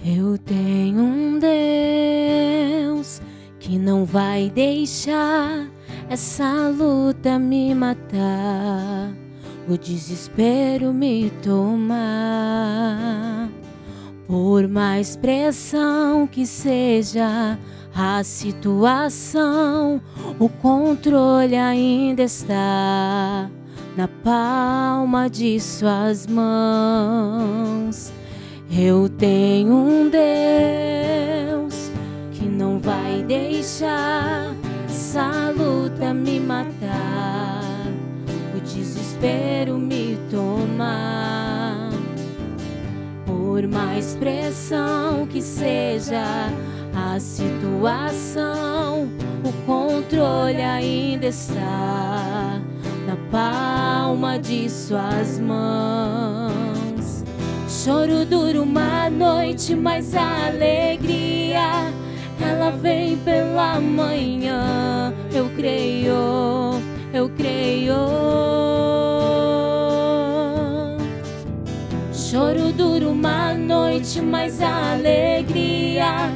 Eu tenho um Deus que não vai deixar essa luta me matar, o desespero me tomar. Por mais pressão que seja a situação, o controle ainda está na palma de suas mãos. Eu tenho um Deus que não vai deixar essa luta me matar, o desespero me tomar. Por mais pressão que seja a situação, o controle ainda está na palma de suas mãos. Choro dura uma noite, mas a alegria ela vem pela manhã. Eu creio, eu creio. Choro dura uma noite, mas a alegria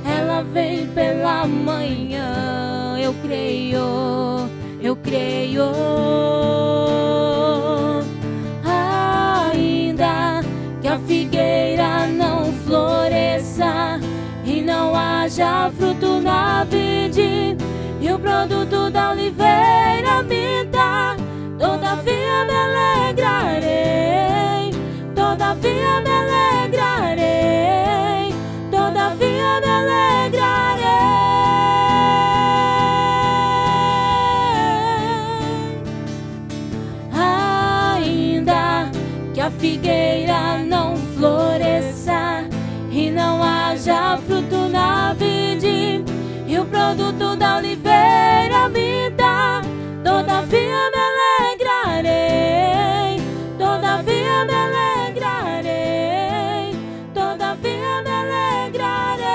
ela vem pela manhã. Eu creio, eu creio. Ainda que a figueira não floresça e não haja fruto na vide, e o produto da oliveira minta, todavia me alegrarei, todavia me alegrarei, todavia me alegrarei. Ainda que a figueira não floresça e não haja fruto na vide, e o produto da oliveira me dá, todavia me alegrarei, todavia me alegrarei, todavia me alegrarei.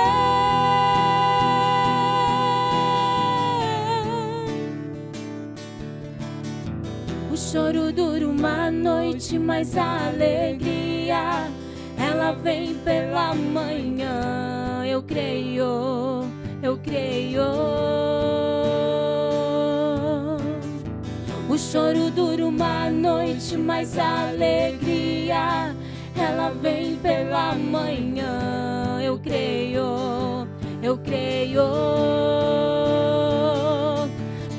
O choro dura uma noite, mas a alegria ela vem pela manhã. Eu creio, eu creio. O choro dura uma noite, mas a alegria ela vem pela manhã. Eu creio, eu creio.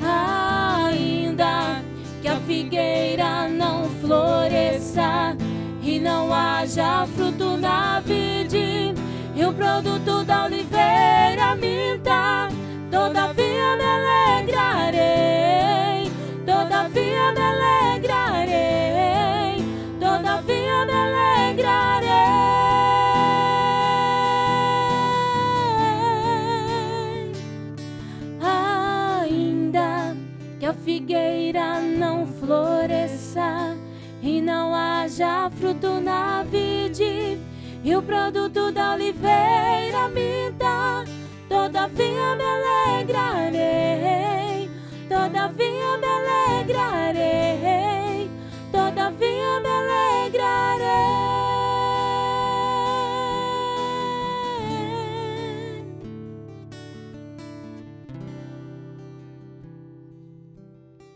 Ainda que a figueira não floresça e não haja fruto na vide, e o produto da oliveira minta, todavia me alegrarei, todavia me alegrarei, todavia me alegrarei. Ainda que a figueira não floresça e não haja fruto na vide, e o produto da oliveira me dá, todavia me alegrarei, todavia me alegrarei, todavia me alegrarei.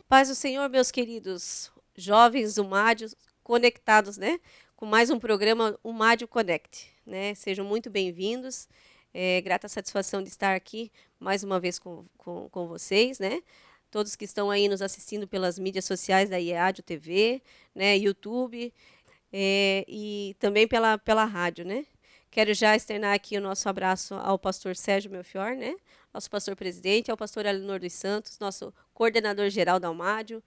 Paz do Senhor, meus queridos jovens do Mádio, conectados, né, com mais um programa, o Mádio Connect, né? Sejam muito bem-vindos. Grata satisfação de estar aqui mais uma vez com vocês, né? Todos que estão aí nos assistindo pelas mídias sociais da IEADIO TV, né, YouTube, e também pela rádio, né? Quero já externar aqui o nosso abraço ao pastor Sérgio Melchior, né? Nosso pastor presidente, ao pastor Alenor dos Santos, nosso coordenador geral da Almádio,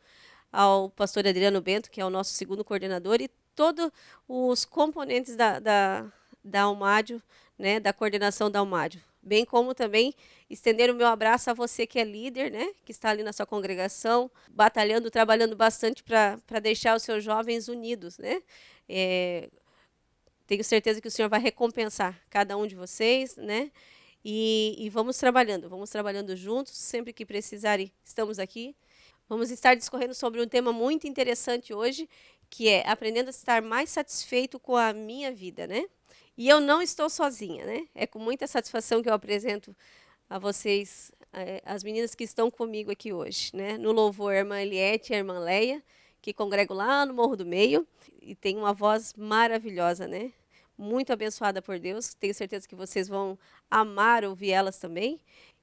ao pastor Adriano Bento, que é o nosso segundo coordenador, e todos os componentes da Almádio, né, da coordenação da Almádio. Bem como também estender o meu abraço a você que é líder, né, que está ali na sua congregação, batalhando, trabalhando bastante para deixar os seus jovens unidos, né. Tenho certeza que o Senhor vai recompensar cada um de vocês, né, e vamos trabalhando juntos, sempre que precisarem, estamos aqui. Vamos estar discorrendo sobre um tema muito interessante hoje, que é aprendendo a estar mais satisfeito com a minha vida, né? E eu não estou sozinha, né? É com muita satisfação que eu apresento a vocês, as meninas que estão comigo aqui hoje, né? No louvor, a irmã Eliette e a irmã Leia, que congregam lá no Morro do Meio, e tem uma voz maravilhosa, né? Muito abençoada por Deus. Tenho certeza que vocês vão amar ouvir elas também.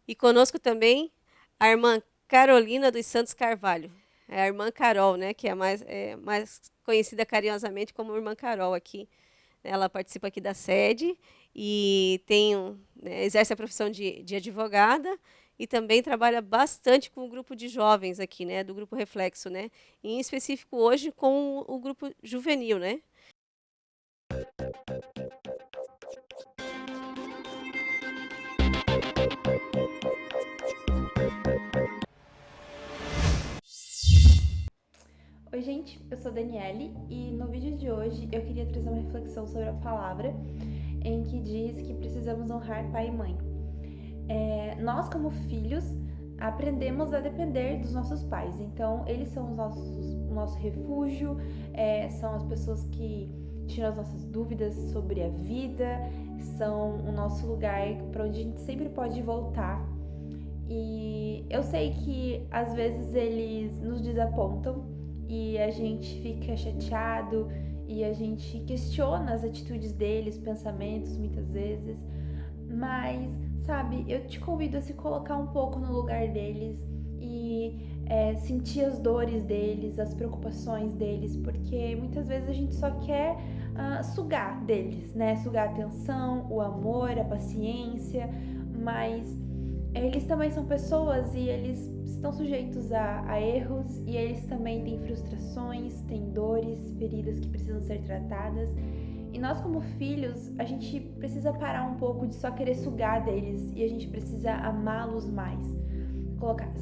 E conosco também a irmã Carolina dos Santos Carvalho. É a irmã Carol, né? Que mais conhecida carinhosamente como irmã Carol aqui. Ela participa aqui da sede e exerce a profissão de advogada e também trabalha bastante com o grupo de jovens aqui, né, do grupo Reflexo, né, em específico hoje com o grupo juvenil, né. Oi gente, eu sou Daniele e no vídeo de hoje eu queria trazer uma reflexão sobre a palavra em que diz que precisamos honrar pai e mãe. Nós como filhos aprendemos a depender dos nossos pais, então eles são o nosso refúgio, são as pessoas que tiram as nossas dúvidas sobre a vida, são o nosso lugar para onde a gente sempre pode voltar. E eu sei que às vezes eles nos desapontam e a gente fica chateado e a gente questiona as atitudes deles, pensamentos muitas vezes, mas sabe, eu te convido a se colocar um pouco no lugar deles e sentir as dores deles, as preocupações deles, porque muitas vezes a gente só quer sugar deles, né? Sugar a atenção, o amor, a paciência, mas eles também são pessoas e eles estão sujeitos a erros e eles também têm frustrações, têm dores, feridas que precisam ser tratadas. E nós como filhos, a gente precisa parar um pouco de só querer sugar deles e a gente precisa amá-los mais.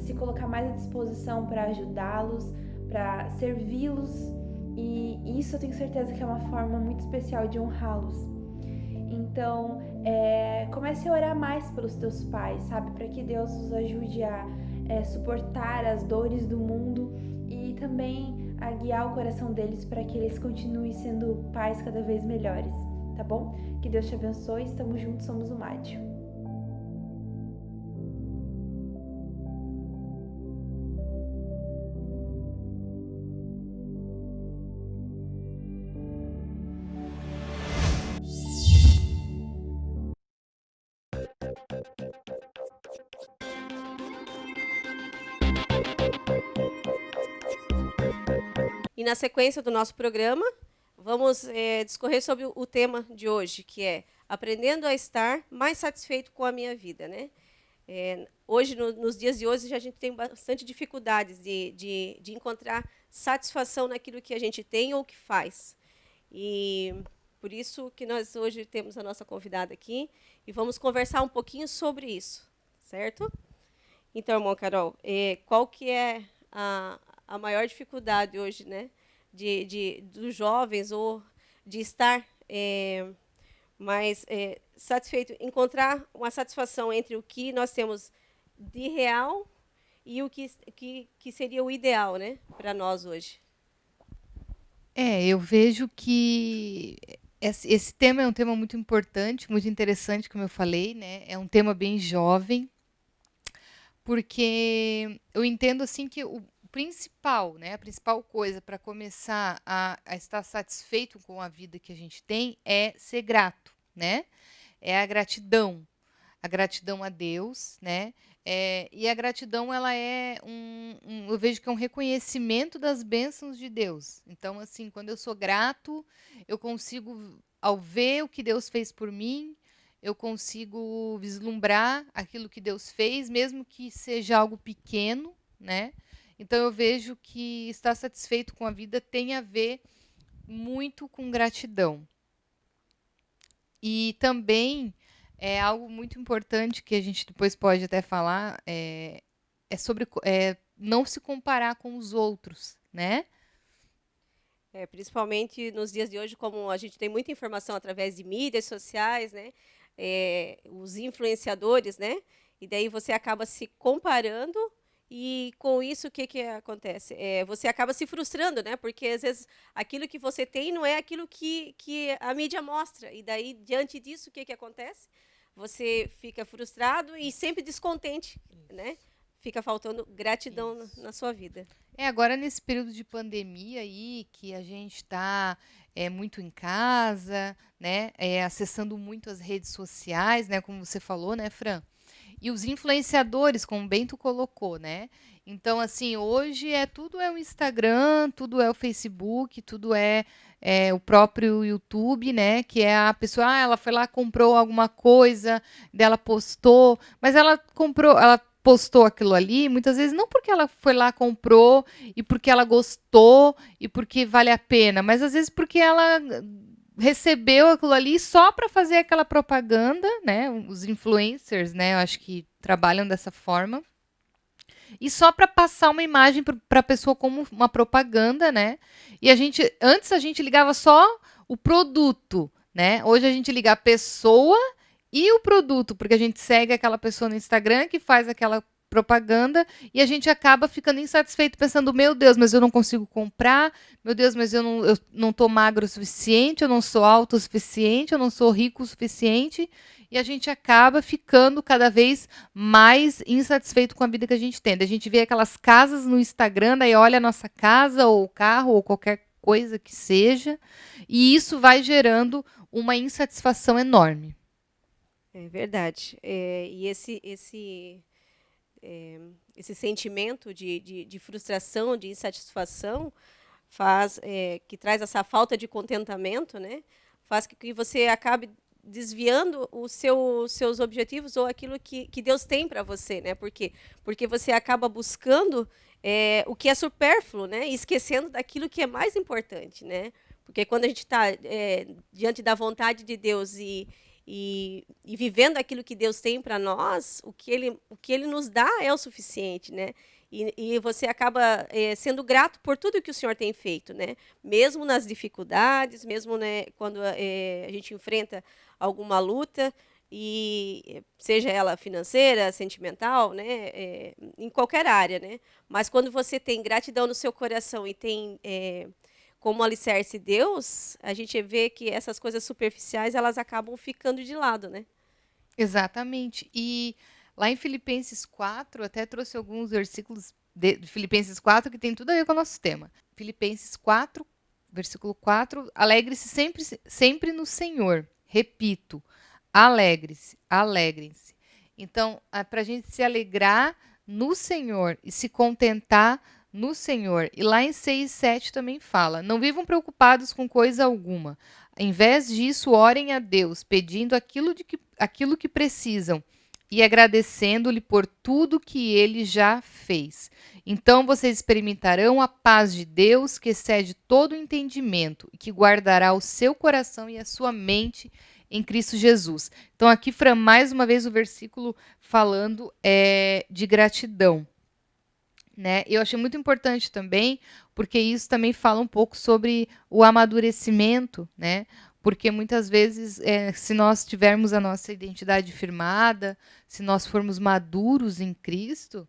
Se colocar mais à disposição para ajudá-los, para servi-los, e isso eu tenho certeza que é uma forma muito especial de honrá-los. Então, comece a orar mais pelos teus pais, sabe? Para que Deus os ajude a suportar as dores do mundo e também a guiar o coração deles para que eles continuem sendo pais cada vez melhores, tá bom? Que Deus te abençoe, estamos juntos, somos o Mádio. E na sequência do nosso programa, vamos discorrer sobre o tema de hoje, que é aprendendo a estar mais satisfeito com a minha vida, né? Hoje, nos dias de hoje, a gente tem bastante dificuldades de encontrar satisfação naquilo que a gente tem ou que faz. E por isso que nós hoje temos a nossa convidada aqui e vamos conversar um pouquinho sobre isso, certo? Então, irmã Carol, qual que é a maior dificuldade hoje, né, dos jovens ou de estar mais satisfeito, encontrar uma satisfação entre o que nós temos de real e o que seria o ideal, né, para nós hoje? Eu vejo que esse tema é um tema muito importante, muito interessante, como eu falei, né? É um tema bem jovem, porque eu entendo assim que o principal, né, a principal coisa para começar a estar satisfeito com a vida que a gente tem é ser grato, né? É a gratidão a Deus, né? E a gratidão ela é eu vejo que é um reconhecimento das bênçãos de Deus. Então, assim, quando eu sou grato, eu consigo, ao ver o que Deus fez por mim, eu consigo vislumbrar aquilo que Deus fez, mesmo que seja algo pequeno, né? Então, eu vejo que estar satisfeito com a vida tem a ver muito com gratidão. E também é algo muito importante que a gente depois pode até falar, sobre não se comparar com os outros, né? Principalmente nos dias de hoje, como a gente tem muita informação através de mídias sociais, né? Os influenciadores, né? E daí você acaba se comparando E com isso, o que que acontece? Você acaba se frustrando, né? Porque às vezes aquilo que você tem não é aquilo que a mídia mostra. E daí, diante disso, o que que acontece? Você fica frustrado e sempre descontente, né? Fica faltando gratidão na sua vida. Agora nesse período de pandemia aí, que a gente está muito em casa, né, acessando muito as redes sociais, né, como você falou, né, Fran? E os influenciadores, como o Bento colocou, né? Então, assim, hoje tudo é o Instagram, tudo é o Facebook, tudo é o próprio YouTube, né? Que é a pessoa, ela foi lá, comprou alguma coisa, dela postou, mas ela postou aquilo ali, muitas vezes não porque ela foi lá, comprou, e porque ela gostou, e porque vale a pena, mas às vezes porque ela recebeu aquilo ali só para fazer aquela propaganda, né? Os influencers, né? Eu acho que trabalham dessa forma. E só para passar uma imagem para a pessoa como uma propaganda, né? E antes a gente ligava só o produto, né? Hoje a gente liga a pessoa e o produto, porque a gente segue aquela pessoa no Instagram que faz aquela propaganda e a gente acaba ficando insatisfeito pensando, meu Deus, mas eu não consigo comprar, meu Deus, mas eu não tô magro o suficiente, eu não sou alto o suficiente, eu não sou rico o suficiente, e a gente acaba ficando cada vez mais insatisfeito com a vida que a gente tem. A gente vê aquelas casas no Instagram, daí olha a nossa casa ou o carro ou qualquer coisa que seja, e isso vai gerando uma insatisfação enorme. É verdade. E esse sentimento de frustração, de insatisfação, que traz essa falta de contentamento, né? Faz que você acabe desviando os seus objetivos ou aquilo que Deus tem para você, né? Porque você acaba buscando o que é supérfluo, né? E esquecendo daquilo que é mais importante, né? Porque quando a gente está diante da vontade de Deus e vivendo aquilo que Deus tem para nós, o que ele nos dá é o suficiente, né? E você acaba sendo grato por tudo que o Senhor tem feito, né? Mesmo nas dificuldades, mesmo, né, quando a gente enfrenta alguma luta, e seja ela financeira, sentimental, né, em qualquer área, né? Mas quando você tem gratidão no seu coração e tem como alicerce Deus, a gente vê que essas coisas superficiais elas acabam ficando de lado, né? Exatamente. E lá em Filipenses 4, até trouxe alguns versículos de Filipenses 4 que tem tudo a ver com o nosso tema. Filipenses 4, versículo 4, alegre-se sempre no Senhor. Repito, alegre-se, alegrem-se. Então, para a gente se alegrar no Senhor e se contentar no Senhor. E lá em 6:7 também fala: não vivam preocupados com coisa alguma. Em vez disso, orem a Deus, pedindo aquilo que precisam e agradecendo-lhe por tudo que ele já fez. Então vocês experimentarão a paz de Deus, que excede todo o entendimento e que guardará o seu coração e a sua mente em Cristo Jesus. Então aqui, Fran, mais uma vez o versículo falando de gratidão. Né? Eu achei muito importante também, porque isso também fala um pouco sobre o amadurecimento, né? Porque muitas vezes, se nós tivermos a nossa identidade firmada, se nós formos maduros em Cristo,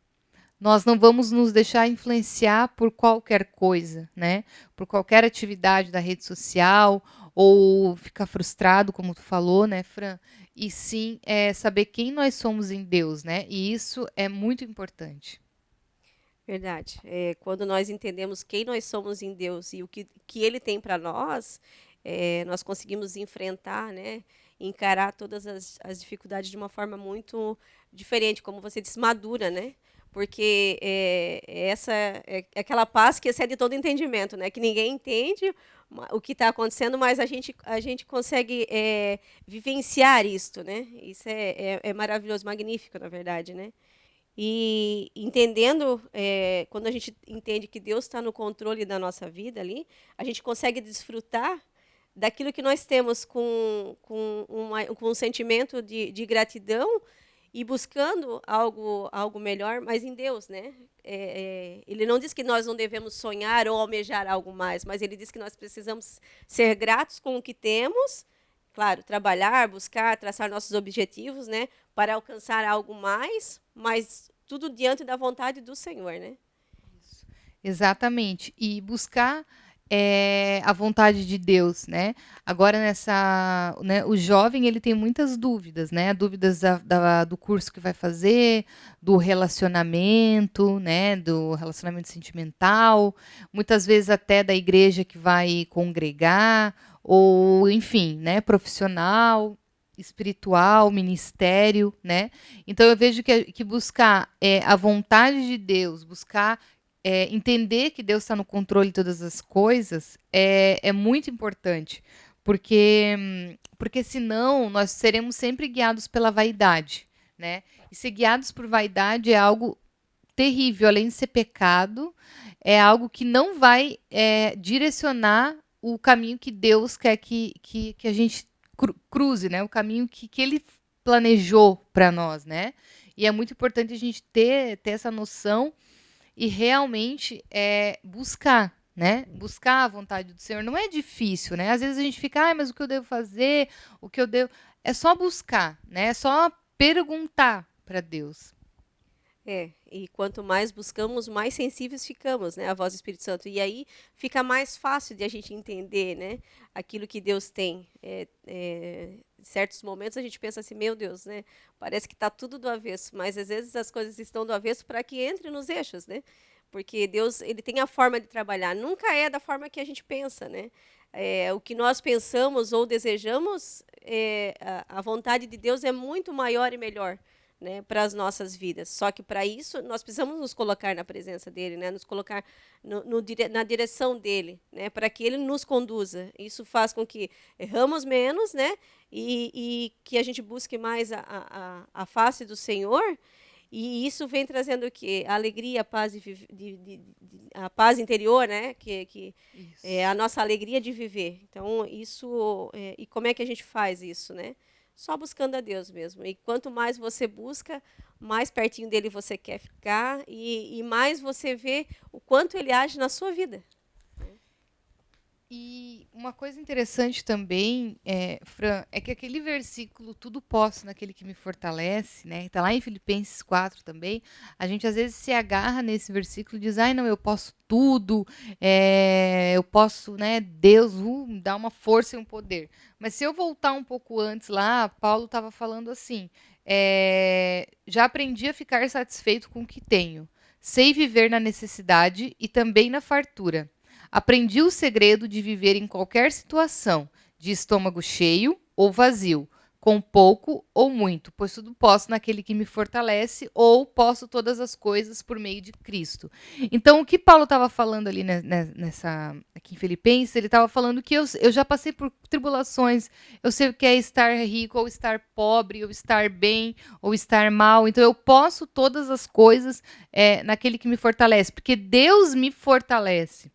nós não vamos nos deixar influenciar por qualquer coisa, né? Por qualquer atividade da rede social, ou ficar frustrado, como tu falou, né, Fran? E sim saber quem nós somos em Deus, né? E isso é muito importante. Verdade. Quando nós entendemos quem nós somos em Deus e o que Ele tem para nós, nós conseguimos enfrentar, né, encarar todas as dificuldades de uma forma muito diferente, como você disse, madura, né? Porque essa é aquela paz que excede todo entendimento, né? Que ninguém entende o que está acontecendo, mas a gente consegue vivenciar isto, né? Isso é maravilhoso, magnífico, na verdade, né? E entendendo, quando a gente entende que Deus está no controle da nossa vida ali, a gente consegue desfrutar daquilo que nós temos com um sentimento de gratidão e buscando algo melhor, mas em Deus, né? Ele não diz que nós não devemos sonhar ou almejar algo mais, mas ele diz que nós precisamos ser gratos com o que temos, claro, trabalhar, buscar, traçar nossos objetivos, né, para alcançar algo mais, mas tudo diante da vontade do Senhor, né? Exatamente. E buscar a vontade de Deus, né? Agora né, o jovem ele tem muitas dúvidas, né? Dúvidas do curso que vai fazer, do relacionamento, né? Do relacionamento sentimental, muitas vezes até da igreja que vai congregar, ou enfim, né? Profissional, espiritual, ministério, né? Então eu vejo que buscar a vontade de Deus, buscar entender que Deus está no controle de todas as coisas é muito importante, porque senão nós seremos sempre guiados pela vaidade, né? E ser guiados por vaidade é algo terrível, além de ser pecado, é algo que não vai direcionar o caminho que Deus quer que a gente cruze, né? O caminho que Ele planejou para nós, né? E é muito importante a gente ter essa noção e realmente buscar, né? Buscar a vontade do Senhor. Não é difícil, né? Às vezes a gente fica, mas o que eu devo fazer? O que eu devo... É só buscar, né? É só perguntar para Deus. E quanto mais buscamos, mais sensíveis ficamos, né, à voz do Espírito Santo. E aí fica mais fácil de a gente entender, né, aquilo que Deus tem. Em certos momentos a gente pensa assim, meu Deus, né, parece que está tudo do avesso, mas às vezes as coisas estão do avesso para que entre nos eixos, né? Porque Deus, ele tem a forma de trabalhar. Nunca é da forma que a gente pensa, né? O que nós pensamos ou desejamos, a vontade de Deus é muito maior e melhor, né, para as nossas vidas. Só que para isso nós precisamos nos colocar na presença dele, né, nos colocar na direção dele, né, para que ele nos conduza. Isso faz com que erramos menos, né, e que a gente busque mais a face do Senhor. E isso vem trazendo o quê? A alegria, a paz, a paz interior, né? Que é a nossa alegria de viver. Então, isso... e como é que a gente faz isso, né? Só buscando a Deus mesmo. E quanto mais você busca, mais pertinho dele você quer ficar e mais você vê o quanto ele age na sua vida. E uma coisa interessante também, Fran, é que aquele versículo, tudo posso naquele que me fortalece, né? Está lá em Filipenses 4 também. A gente às vezes se agarra nesse versículo e diz, não, eu posso tudo, eu posso, né? Deus me dá uma força e um poder. Mas se eu voltar um pouco antes lá, Paulo estava falando assim, já aprendi a ficar satisfeito com o que tenho. Sei viver na necessidade e também na fartura. Aprendi o segredo de viver em qualquer situação, de estômago cheio ou vazio, com pouco ou muito, pois tudo posso naquele que me fortalece, ou posso todas as coisas por meio de Cristo. Então, o que Paulo estava falando ali aqui em Filipenses, ele estava falando que eu já passei por tribulações, eu sei o que é estar rico, ou estar pobre, ou estar bem, ou estar mal, então eu posso todas as coisas naquele que me fortalece, porque Deus me fortalece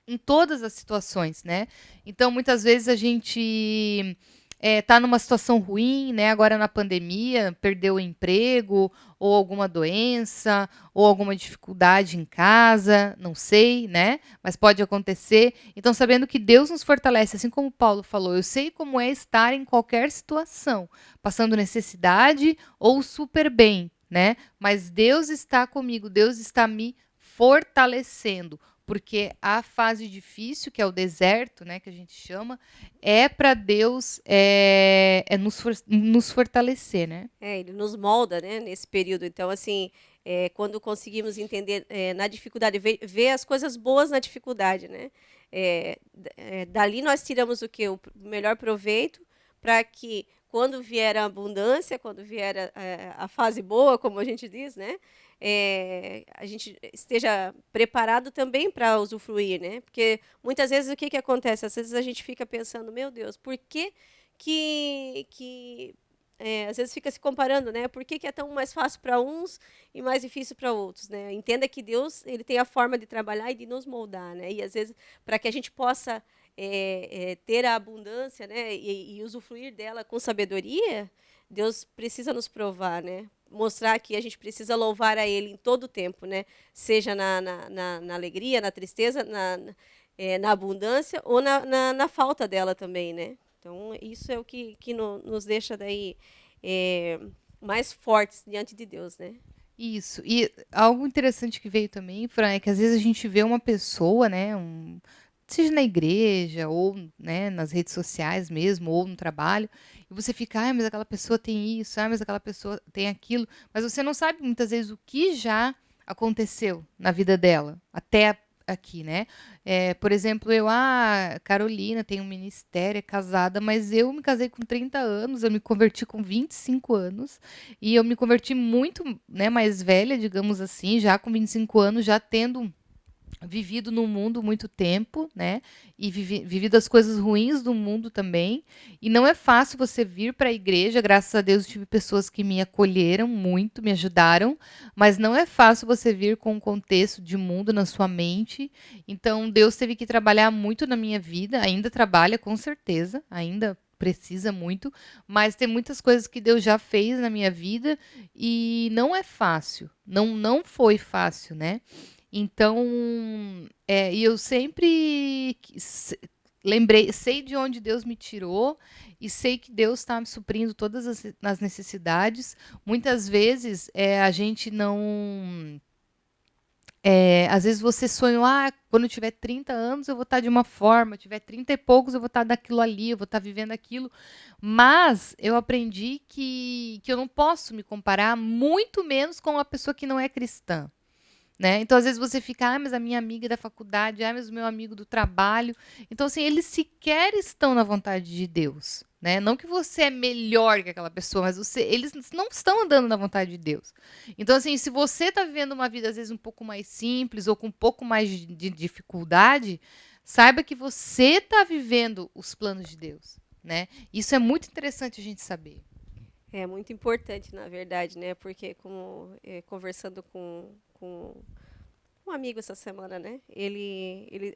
em todas as situações, né? Então, muitas vezes a gente está numa situação ruim, né? Agora na pandemia, perdeu o emprego, ou alguma doença, ou alguma dificuldade em casa, não sei, né? Mas pode acontecer. Então, sabendo que Deus nos fortalece, assim como Paulo falou, eu sei como é estar em qualquer situação, passando necessidade ou super bem, né? Mas Deus está comigo, Deus está me fortalecendo. Porque a fase difícil, que é o deserto, né, que a gente chama, é para Deus nos fortalecer, né? Ele nos molda, né, nesse período. Então, assim, quando conseguimos entender na dificuldade, ver as coisas boas na dificuldade, né? Dali nós tiramos o quê? O melhor proveito para que quando vier a abundância, quando vier a fase boa, como a gente diz, né? A gente esteja preparado também para usufruir, né? Porque muitas vezes o que acontece? Às vezes a gente fica pensando, meu Deus, por que às vezes fica se comparando, né? Por que é tão mais fácil para uns e mais difícil para outros, né? Entenda que Deus, ele tem a forma de trabalhar e de nos moldar, né? E às vezes para que a gente possa ter a abundância, né? E usufruir dela com sabedoria, Deus precisa nos provar, né? Mostrar que a gente precisa louvar a Ele em todo o tempo, né? Seja na alegria, na tristeza, na abundância ou na falta dela também, né? Então, isso é o que nos deixa daí mais fortes diante de Deus, né? Isso. E algo interessante que veio também, Fran, é que às vezes a gente vê uma pessoa, né, seja na igreja ou, né, nas redes sociais mesmo, ou no trabalho, e você fica, mas aquela pessoa tem isso, mas aquela pessoa tem aquilo, mas você não sabe muitas vezes o que já aconteceu na vida dela, até aqui, né? Por exemplo, Carolina tem um ministério, é casada, mas eu me casei com 30 anos, eu me converti com 25 anos, e eu me converti muito, né, mais velha, digamos assim, já com 25 anos, já tendo vivido no mundo muito tempo, né? E vivido as coisas ruins do mundo também. E não é fácil você vir para a igreja. Graças a Deus, eu tive pessoas que me acolheram muito, me ajudaram. Mas não é fácil você vir com um contexto de mundo na sua mente. Então, Deus teve que trabalhar muito na minha vida. Ainda trabalha, com certeza. Ainda precisa muito. Mas tem muitas coisas que Deus já fez na minha vida. E não é fácil. Não foi fácil, né? Então, e eu sempre lembrei, sei de onde Deus me tirou e sei que Deus está me suprindo todas as necessidades. Muitas vezes a gente não. Às vezes você sonhou, quando eu tiver 30 anos eu vou estar de uma forma, tiver 30 e poucos eu vou estar daquilo ali, eu vou estar vivendo aquilo. Mas eu aprendi que eu não posso me comparar, muito menos com uma pessoa que não é cristã. Né? Então, às vezes você fica, mas a minha amiga da faculdade, mas o meu amigo do trabalho. Então, assim, eles sequer estão na vontade de Deus. Né? Não que você é melhor que aquela pessoa, mas eles não estão andando na vontade de Deus. Então, assim, se você está vivendo uma vida, às vezes, um pouco mais simples ou com um pouco mais de dificuldade, saiba que você está vivendo os planos de Deus. Né? Isso é muito interessante a gente saber. É muito importante, na verdade, né? Porque conversando com um amigo essa semana, né?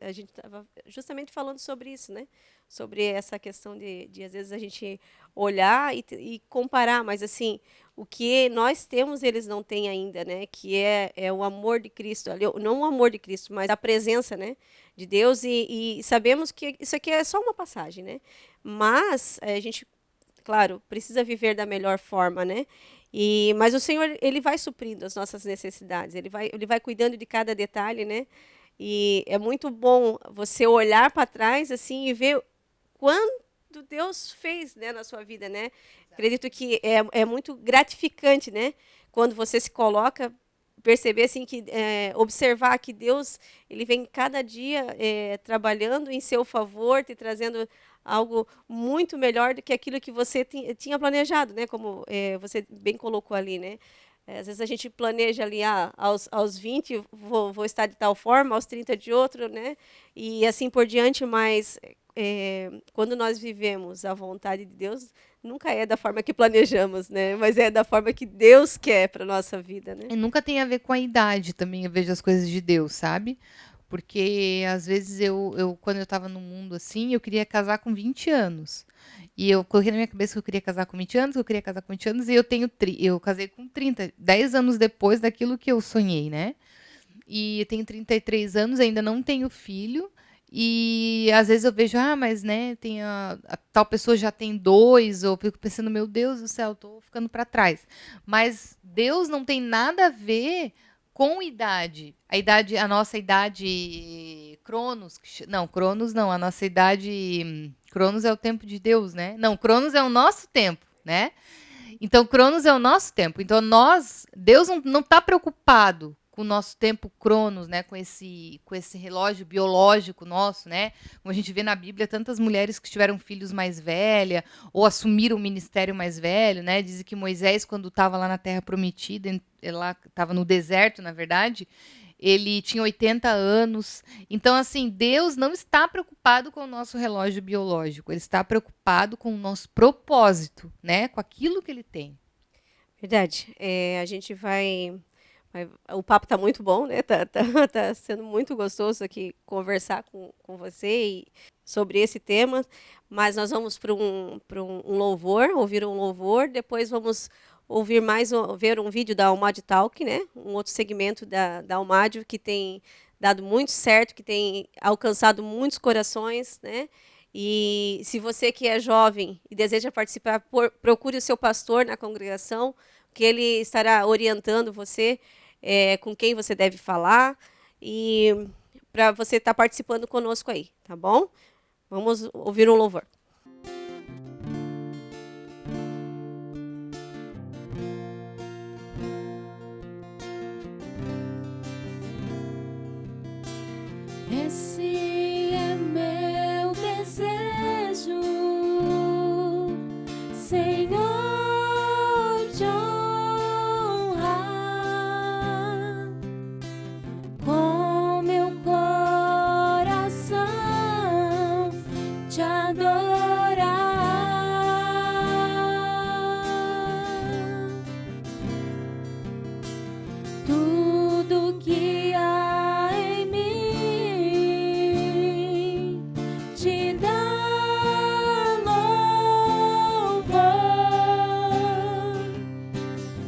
A gente estava justamente falando sobre isso, né? Sobre essa questão de às vezes a gente olhar e comparar, mas assim, o que nós temos eles não têm ainda, né? Que é o amor de Cristo, não o amor de Cristo, mas a presença, né? De Deus e sabemos que isso aqui é só uma passagem, né? Mas a gente, claro, precisa viver da melhor forma, né? Mas o Senhor, ele vai suprindo as nossas necessidades, ele vai cuidando de cada detalhe, né? E é muito bom você olhar para trás assim e ver quanto Deus fez, né, na sua vida, né? Acredito que é muito gratificante, né? Quando você se coloca, perceber assim que observar que Deus ele vem cada dia trabalhando em seu favor, te trazendo algo muito melhor do que aquilo que você tinha planejado, né? Como você bem colocou ali, né? Às vezes a gente planeja ali, aos 20 vou estar de tal forma, aos 30 de outro, né? E assim por diante, mas quando nós vivemos a vontade de Deus, nunca é da forma que planejamos, né? Mas é da forma que Deus quer para a nossa vida, né? E nunca tem a ver com a idade também, eu vejo as coisas de Deus, sabe? Porque às vezes quando eu estava no mundo assim, eu queria casar com 20 anos. E eu coloquei na minha cabeça que eu queria casar com 20 anos, que eu queria casar com 20 anos, e eu casei com 30, 10 anos depois daquilo que eu sonhei, né? E eu tenho 33 anos, ainda não tenho filho. E às vezes eu vejo, mas né, tem a tal pessoa já tem 2, ou eu fico pensando, meu Deus do céu, tô ficando para trás. Mas Deus não tem nada a ver com idade. A nossa idade Cronos, Cronos não, a nossa idade Cronos é o tempo de Deus, né? Não, Cronos é o nosso tempo, né? Então, Cronos é o nosso tempo. Então, Deus não está preocupado com o nosso tempo Cronos, né? Com esse relógio biológico nosso, né? Como a gente vê na Bíblia, tantas mulheres que tiveram filhos mais velhas ou assumiram o ministério mais velho, né? Dizem que Moisés, quando estava lá na Terra Prometida, lá estava no deserto, na verdade, ele tinha 80 anos. Então, assim, Deus não está preocupado com o nosso relógio biológico. Ele está preocupado com o nosso propósito, né? Com aquilo que ele tem. Verdade. A gente o papo está muito bom, né? Tá sendo muito gostoso aqui conversar com você sobre esse tema. Mas nós vamos para um louvor, ouvir um louvor. Depois vamos ver um vídeo da Almadio Talk, né? Um outro segmento da Almadio que tem dado muito certo, que tem alcançado muitos corações, né? E se você que é jovem e deseja participar, procure o seu pastor na congregação, que ele estará orientando você com quem você deve falar e para você estar participando conosco aí, tá bom? Vamos ouvir um louvor. Esse é meu desejo, Senhor, te honrar com meu coração, te adorar. Tudo que há em mim te dá louvor.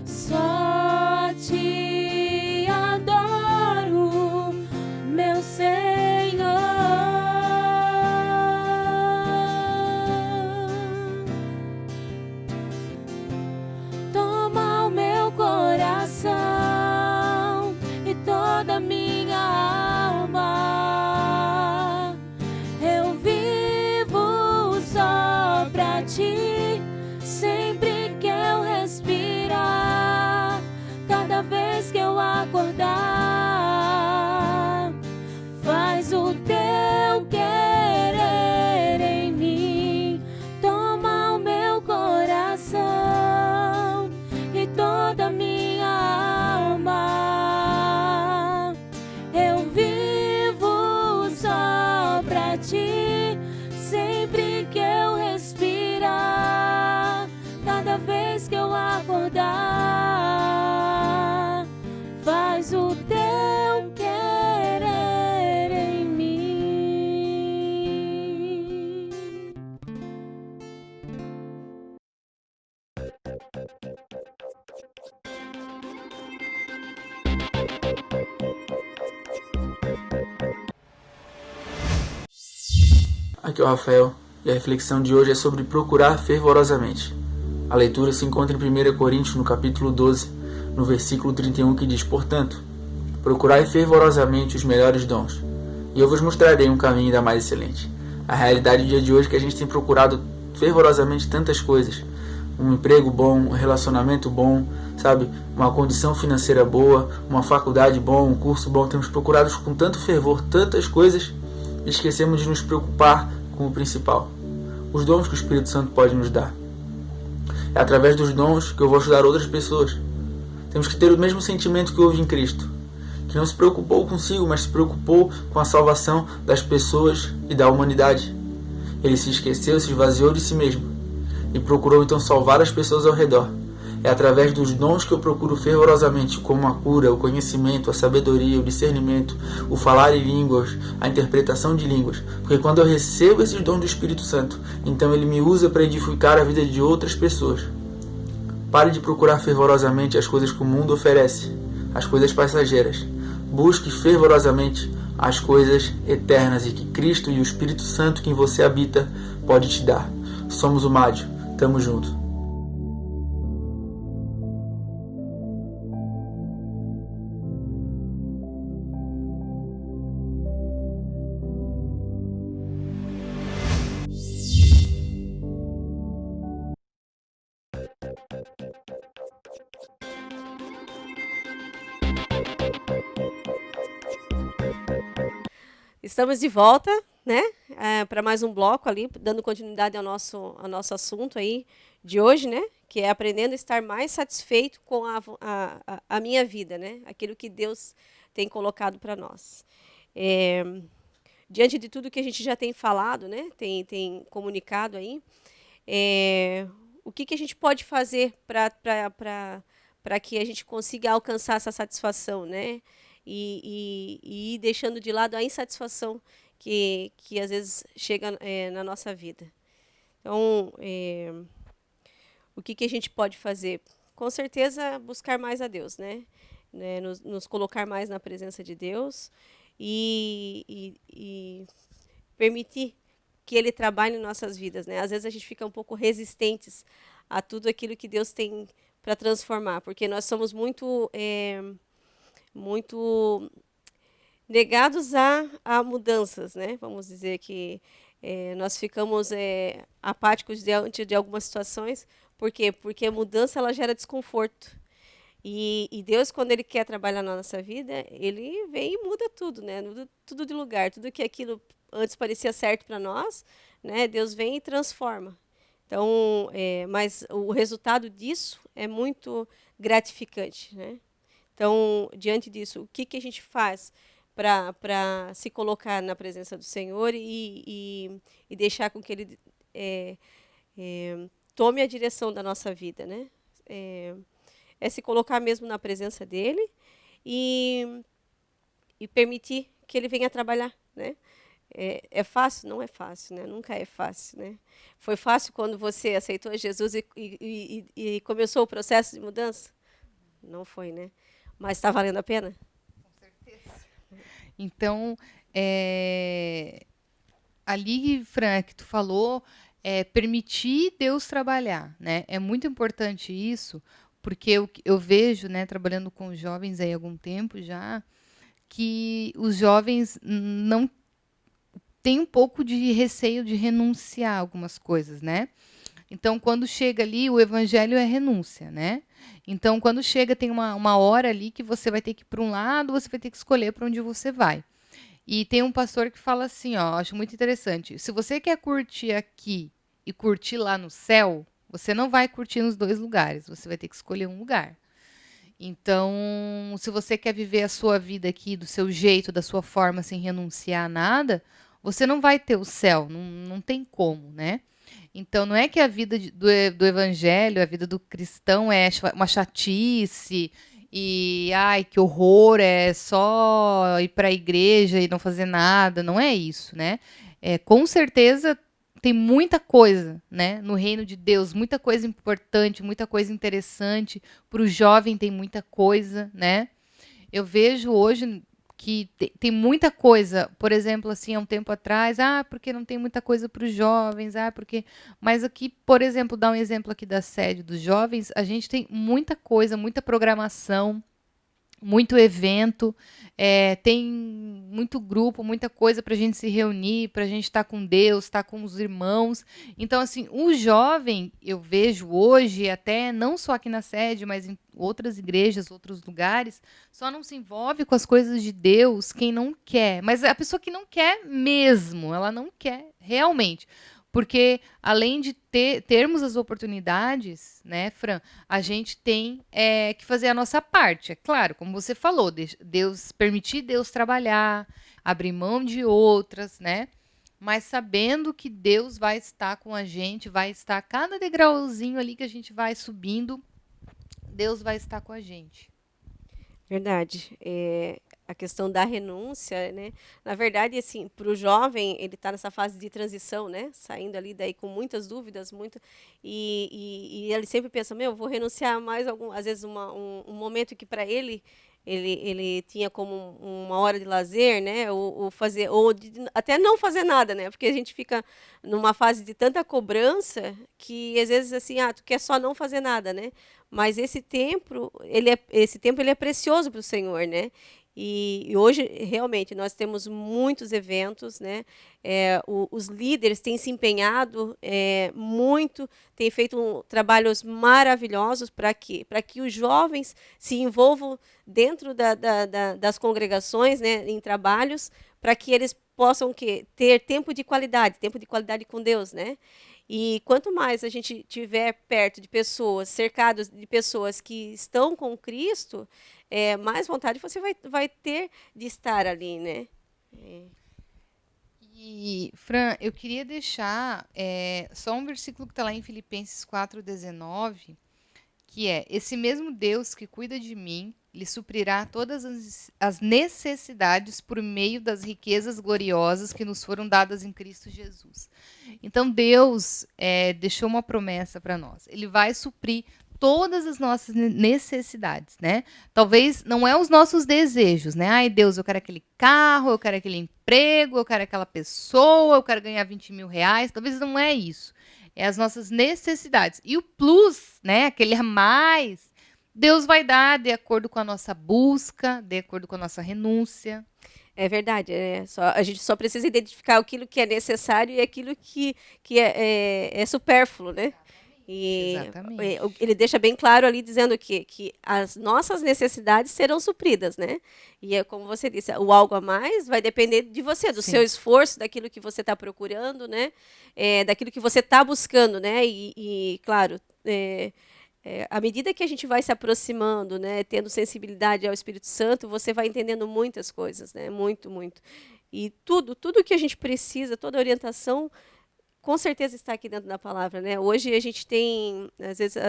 Só te adoro, meu Senhor. Toma o meu coração e toda a minha alma. Eu vivo só pra ti, sempre que eu respirar, cada vez que eu acordar. Faz o teu querer em mim. Toma o meu coração e toda a minha alma. Eu vivo só pra ti, sempre que eu respirar, cada vez que eu acordar. Faz o teu querer em mim. Aqui é o Rafael e a reflexão de hoje é sobre procurar fervorosamente. A leitura se encontra em 1 Coríntios, no capítulo 12, no versículo 31, que diz: portanto, procurai fervorosamente os melhores dons, e eu vos mostrarei um caminho ainda mais excelente. A realidade do dia de hoje é que a gente tem procurado fervorosamente tantas coisas: um emprego bom, um relacionamento bom, sabe, uma condição financeira boa, uma faculdade bom, um curso bom. Temos procurado com tanto fervor tantas coisas e esquecemos de nos preocupar com o principal: os dons que o Espírito Santo pode nos dar. É através dos dons que eu vou ajudar outras pessoas. Temos que ter o mesmo sentimento que houve em Cristo, que não se preocupou consigo, mas se preocupou com a salvação das pessoas e da humanidade. Ele se esqueceu, se esvaziou de si mesmo e procurou então salvar as pessoas ao redor. É através dos dons que eu procuro fervorosamente, como a cura, o conhecimento, a sabedoria, o discernimento, o falar em línguas, a interpretação de línguas. Porque quando eu recebo esses dons do Espírito Santo, então ele me usa para edificar a vida de outras pessoas. Pare de procurar fervorosamente as coisas que o mundo oferece, as coisas passageiras. Busque fervorosamente as coisas eternas e que Cristo e o Espírito Santo que em você habita pode te dar. Somos o Mádio. Tamo junto. Estamos de volta, né? Para mais um bloco ali, dando continuidade ao nosso assunto aí de hoje, né? Que é aprendendo a estar mais satisfeito com a minha vida, né? Aquilo que Deus tem colocado para nós. Diante de tudo que a gente já tem falado, né? Tem comunicado aí, o que a gente pode fazer para que a gente consiga alcançar essa satisfação, né? E ir deixando de lado a insatisfação que às vezes chega na nossa vida. Então, o que a gente pode fazer? Com certeza, buscar mais a Deus, né? Nos colocar mais na presença de Deus e permitir que Ele trabalhe em nossas vidas, né? Às vezes a gente fica um pouco resistentes a tudo aquilo que Deus tem para transformar, porque nós somos muito negados a mudanças, né? Vamos dizer que nós ficamos apáticos diante de algumas situações. Por quê? Porque a mudança ela gera desconforto. E Deus, quando Ele quer trabalhar na nossa vida, Ele vem e muda tudo, né? Muda tudo de lugar. Tudo que aquilo antes parecia certo para nós, né? Deus vem e transforma. Então, mas o resultado disso é muito gratificante, né? Então, diante disso, o que a gente faz para se colocar na presença do Senhor e deixar com que Ele tome a direção da nossa vida, né? É se colocar mesmo na presença dEle e permitir que Ele venha trabalhar, né? É fácil? Não é fácil, né? Nunca é fácil, né? Foi fácil quando você aceitou Jesus e começou o processo de mudança? Não foi, né? Mas está valendo a pena? Com certeza. Então, ali, Fran, que tu falou, permitir Deus trabalhar, né? É muito importante isso, porque eu vejo, né, trabalhando com jovens aí há algum tempo já, que os jovens não têm um pouco de receio de renunciar a algumas coisas, né? Então, quando chega ali, o evangelho é renúncia, né? Então, quando chega, tem uma hora ali que você vai ter que ir para um lado, você vai ter que escolher para onde você vai. E tem um pastor que fala assim, ó, acho muito interessante. Se você quer curtir aqui e curtir lá no céu, você não vai curtir nos dois lugares, você vai ter que escolher um lugar. Então, se você quer viver a sua vida aqui do seu jeito, da sua forma, sem renunciar a nada, você não vai ter o céu, não tem como, né? Então, não é que a vida do evangelho, a vida do cristão é uma chatice e, ai, que horror, é só ir para a igreja e não fazer nada. Não é isso, né? Com certeza tem muita coisa, né, no reino de Deus, muita coisa importante, muita coisa interessante. Para o jovem tem muita coisa, né? Eu vejo hoje que tem muita coisa, por exemplo, assim, há um tempo atrás, porque não tem muita coisa para os jovens, porque... Mas aqui, por exemplo, dar um exemplo aqui da sede dos jovens, a gente tem muita coisa, muita programação, muito evento, tem muito grupo, muita coisa para a gente se reunir, para a gente estar com Deus, estar com os irmãos. Então, assim, o jovem, eu vejo hoje, até não só aqui na sede, mas em outras igrejas, outros lugares, só não se envolve com as coisas de Deus quem não quer. Mas a pessoa que não quer mesmo, ela não quer realmente. Porque, além de termos as oportunidades, né, Fran, a gente tem que fazer a nossa parte. É claro, como você falou, permitir Deus trabalhar, abrir mão de outras, né? Mas sabendo que Deus vai estar com a gente, vai estar cada degrauzinho ali que a gente vai subindo, Deus vai estar com a gente. Verdade. A questão da renúncia, né? Na verdade, assim, para o jovem, ele está nessa fase de transição, né? Saindo ali daí com muitas dúvidas, e ele sempre pensa, vou renunciar mais às vezes um momento que para ele tinha como uma hora de lazer, né? Ou até não fazer nada, né? Porque a gente fica numa fase de tanta cobrança que às vezes assim, tu quer só não fazer nada, né? Mas esse tempo ele é precioso para o Senhor, né? E hoje, realmente, nós temos muitos eventos, né? Os líderes têm se empenhado muito, têm feito trabalhos maravilhosos para que os jovens se envolvam dentro das congregações, né? Em trabalhos, para que eles possam ter tempo de qualidade com Deus, né? E quanto mais a gente estiver perto de pessoas, cercados de pessoas que estão com Cristo, mais vontade você vai ter de estar ali, né? E, Fran, eu queria deixar só um versículo que está lá em Filipenses 4,19, que é: esse mesmo Deus que cuida de mim, lhe suprirá todas as necessidades por meio das riquezas gloriosas que nos foram dadas em Cristo Jesus. Então, Deus deixou uma promessa para nós. Ele vai suprir todas as nossas necessidades, né? Talvez não é os nossos desejos, né? Ai, Deus, eu quero aquele carro, eu quero aquele emprego, eu quero aquela pessoa, eu quero ganhar 20 mil reais. Talvez não é isso. É as nossas necessidades. E o plus, né? Aquele a mais, Deus vai dar de acordo com a nossa busca, de acordo com a nossa renúncia. É verdade, a gente só precisa identificar aquilo que é necessário e aquilo que é supérfluo, né? E Exatamente. ele deixa bem claro ali dizendo que as nossas necessidades serão supridas, né? E é como você disse, o algo a mais vai depender de você, do Sim. seu esforço, daquilo que você está procurando, né? Daquilo que você está buscando, né? Claro, à medida que a gente vai se aproximando, né, tendo sensibilidade ao Espírito Santo, você vai entendendo muitas coisas, né, muito, muito. E tudo que a gente precisa, toda a orientação, com certeza está aqui dentro da palavra, né? Hoje a gente tem, às vezes,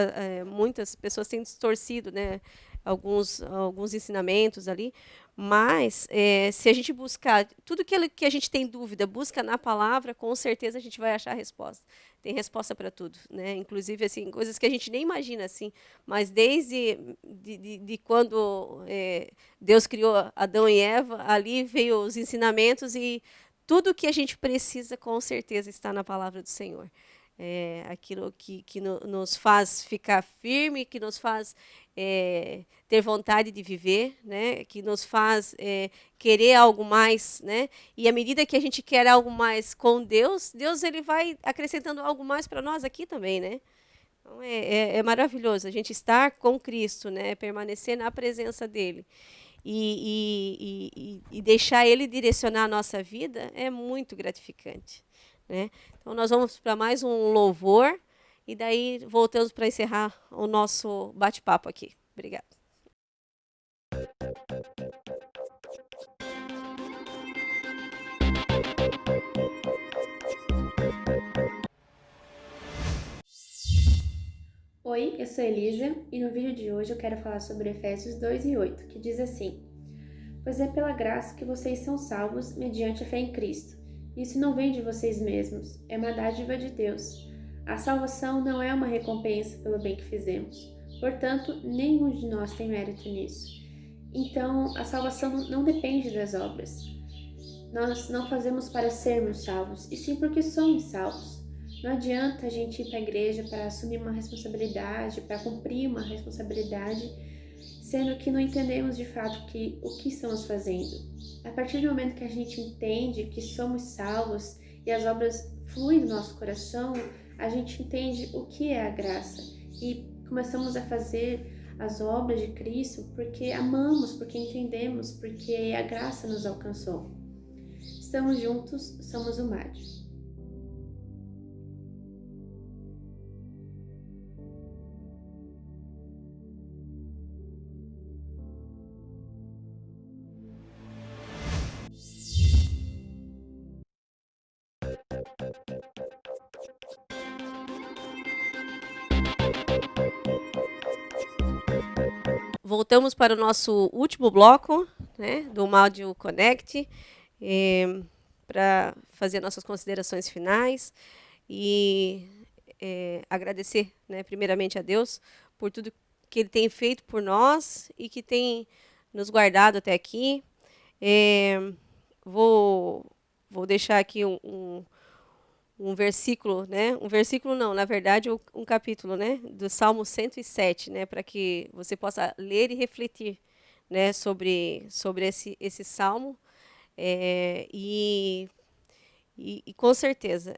muitas pessoas têm distorcido, né, alguns ensinamentos ali, mas se a gente buscar tudo que a gente tem dúvida, busca na palavra, com certeza a gente vai achar a resposta. Tem resposta para tudo, né? Inclusive assim, coisas que a gente nem imagina assim, mas desde de quando Deus criou Adão e Eva, ali veio os ensinamentos e tudo que a gente precisa, com certeza, está na palavra do Senhor. Aquilo que nos faz ficar firme, que nos faz ter vontade de viver, né? Que nos faz querer algo mais, né? E à medida que a gente quer algo mais com Deus, Deus ele vai acrescentando algo mais para nós aqui também, né? Então é maravilhoso a gente estar com Cristo, né? Permanecer na presença dele. E deixar ele direcionar a nossa vida é muito gratificante, né? Então nós vamos para mais um louvor e daí voltamos para encerrar o nosso bate-papo aqui. Obrigada. Oi, eu sou Elisa e no vídeo de hoje eu quero falar sobre Efésios 2:8, que diz assim: Pois é pela graça que vocês são salvos mediante a fé em Cristo. Isso não vem de vocês mesmos, é uma dádiva de Deus. A salvação não é uma recompensa pelo bem que fizemos, portanto, nenhum de nós tem mérito nisso. Então, a salvação não depende das obras. Nós não fazemos para sermos salvos, e sim porque somos salvos. Não adianta a gente ir para a igreja para assumir uma responsabilidade, para cumprir uma responsabilidade, sendo que não entendemos de fato o que estamos fazendo. A partir do momento que a gente entende que somos salvos e as obras fluem do nosso coração, a gente entende o que é a graça e começamos a fazer as obras de Cristo porque amamos, porque entendemos, porque a graça nos alcançou. Estamos juntos, somos o Mádio. Voltamos para o nosso último bloco, né, do Mádio Connect, para fazer nossas considerações finais e agradecer, né, primeiramente a Deus por tudo que Ele tem feito por nós e que tem nos guardado até aqui. Vou deixar aqui um versículo, né? Um versículo não, na verdade, um capítulo, né? Do Salmo 107, né? Para que você possa ler e refletir, né? Sobre esse salmo. E com certeza,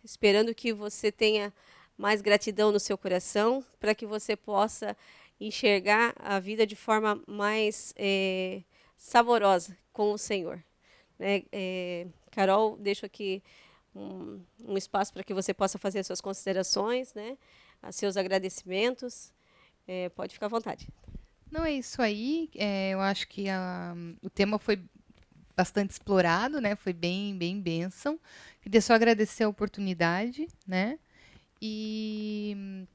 esperando que você tenha mais gratidão no seu coração, para que você possa enxergar a vida de forma mais saborosa com o Senhor. Né? Carol, deixo aqui um espaço para que você possa fazer as suas considerações, né? Os seus agradecimentos. Pode ficar à vontade. Não, é isso aí. Eu acho que o tema foi bastante explorado, né? Foi bem bênção. Queria só agradecer a oportunidade, né? E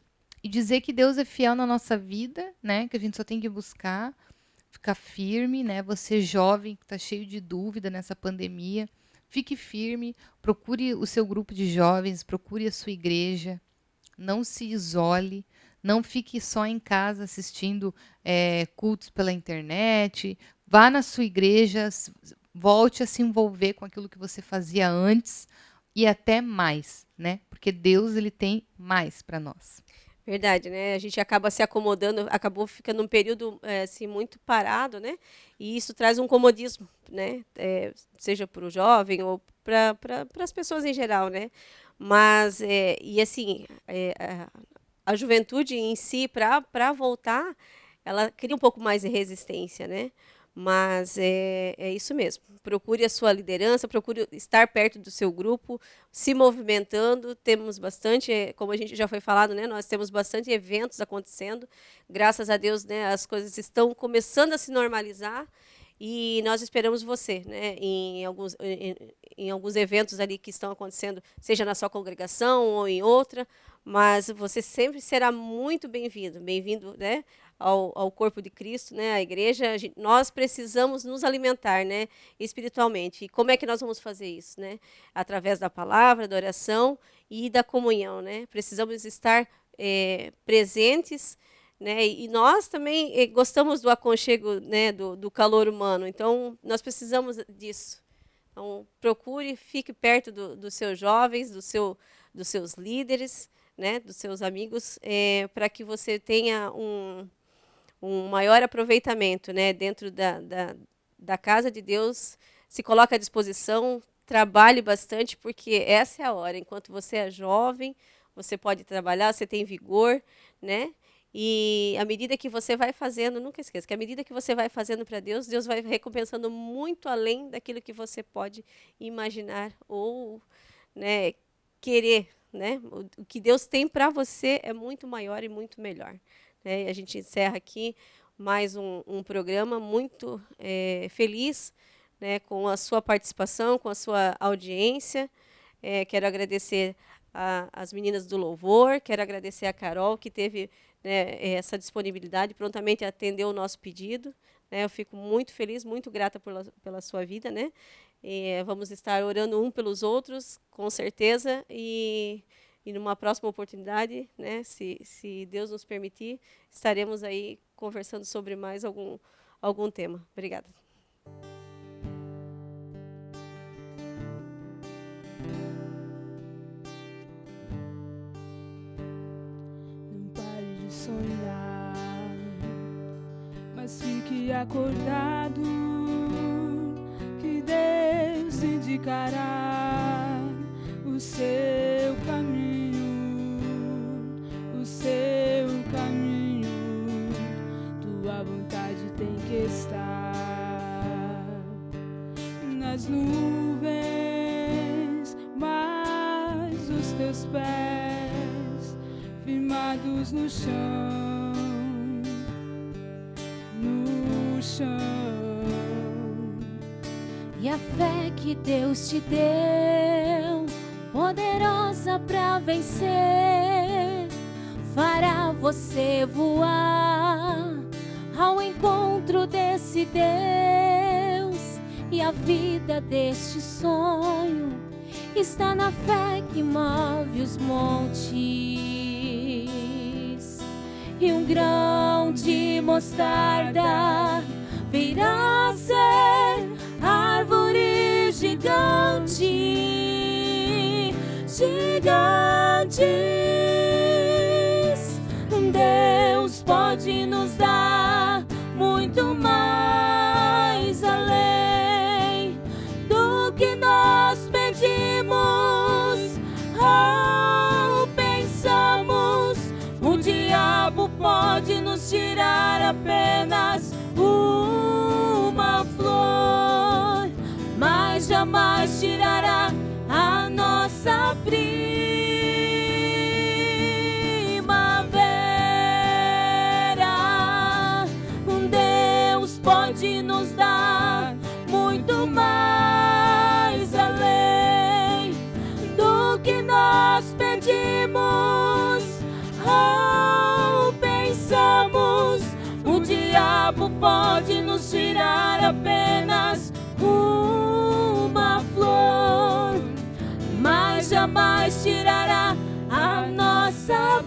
dizer que Deus é fiel na nossa vida, né? Que a gente só tem que buscar, ficar firme, né? Você jovem que está cheio de dúvida nessa pandemia, fique firme, procure o seu grupo de jovens, procure a sua igreja, não se isole, Não fique só em casa assistindo cultos pela internet. Vá na sua igreja, volte a se envolver com aquilo que você fazia antes e até mais, né? Porque Deus, ele tem mais para nós. Verdade, né? A gente acaba se acomodando, acabou ficando um período assim, muito parado, né? E isso traz um comodismo, né? Seja para o jovem ou para as pessoas em geral, né? Mas, e assim, a juventude em si, para voltar, ela cria um pouco mais de resistência, né? Mas é isso mesmo. Procure a sua liderança, procure estar perto do seu grupo, se movimentando. Temos bastante, como a gente já foi falado, né? Nós temos bastante eventos acontecendo. Graças a Deus, né? As coisas estão começando a se normalizar e nós esperamos você, né? Em alguns eventos ali que estão acontecendo, seja na sua congregação ou em outra, mas você sempre será muito bem-vindo, né? Ao corpo de Cristo, né, à igreja. Nós precisamos nos alimentar, né, espiritualmente. E como é que nós vamos fazer isso, né? Através da palavra, da oração e da comunhão, né? Precisamos estar presentes, né? E nós também gostamos do aconchego, né, do calor humano. Então, nós precisamos disso. Então, procure, fique perto dos seus jovens, dos seus líderes, né, dos seus amigos, para que você tenha um maior aproveitamento, né, dentro da casa de Deus. Se coloque à disposição, trabalhe bastante, porque essa é a hora. Enquanto você é jovem, você pode trabalhar, você tem vigor, né? E à medida que você vai fazendo, nunca esqueça, que à medida que você vai fazendo para Deus, Deus vai recompensando muito além daquilo que você pode imaginar ou, né, querer, né? O que Deus tem para você é muito maior e muito melhor. A gente encerra aqui mais um programa muito feliz, né, com a sua participação, com a sua audiência. Quero agradecer as meninas do Louvor, quero agradecer a Carol, que teve, né, essa disponibilidade, prontamente atendeu o nosso pedido. Né? Eu fico muito feliz, muito grata pela sua vida. Né? Vamos estar orando um pelos outros, com certeza, e numa próxima oportunidade, né, se Deus nos permitir, estaremos aí conversando sobre mais algum tema. Obrigada. Não pare de sonhar, mas fique acordado, que Deus indicará o seu caminho, o seu caminho. Tua vontade tem que estar nas nuvens, mas os teus pés firmados no chão, no chão. E a fé que Deus te deu, poderosa pra vencer, fará você voar ao encontro desse Deus. E a vida deste sonho está na fé que move os montes. E um grão de mostarda virá a ser árvore gigante. Gigantes, Deus pode nos dar muito mais além do que nós pedimos ou pensamos. O diabo pode nos tirar apenas uma flor, mas jamais tirará a nossa primavera. Deus pode nos dar muito mais além do que nós pedimos ou pensamos. O diabo pode nos tirar apenas uma flor, mas jamais tirará a nossa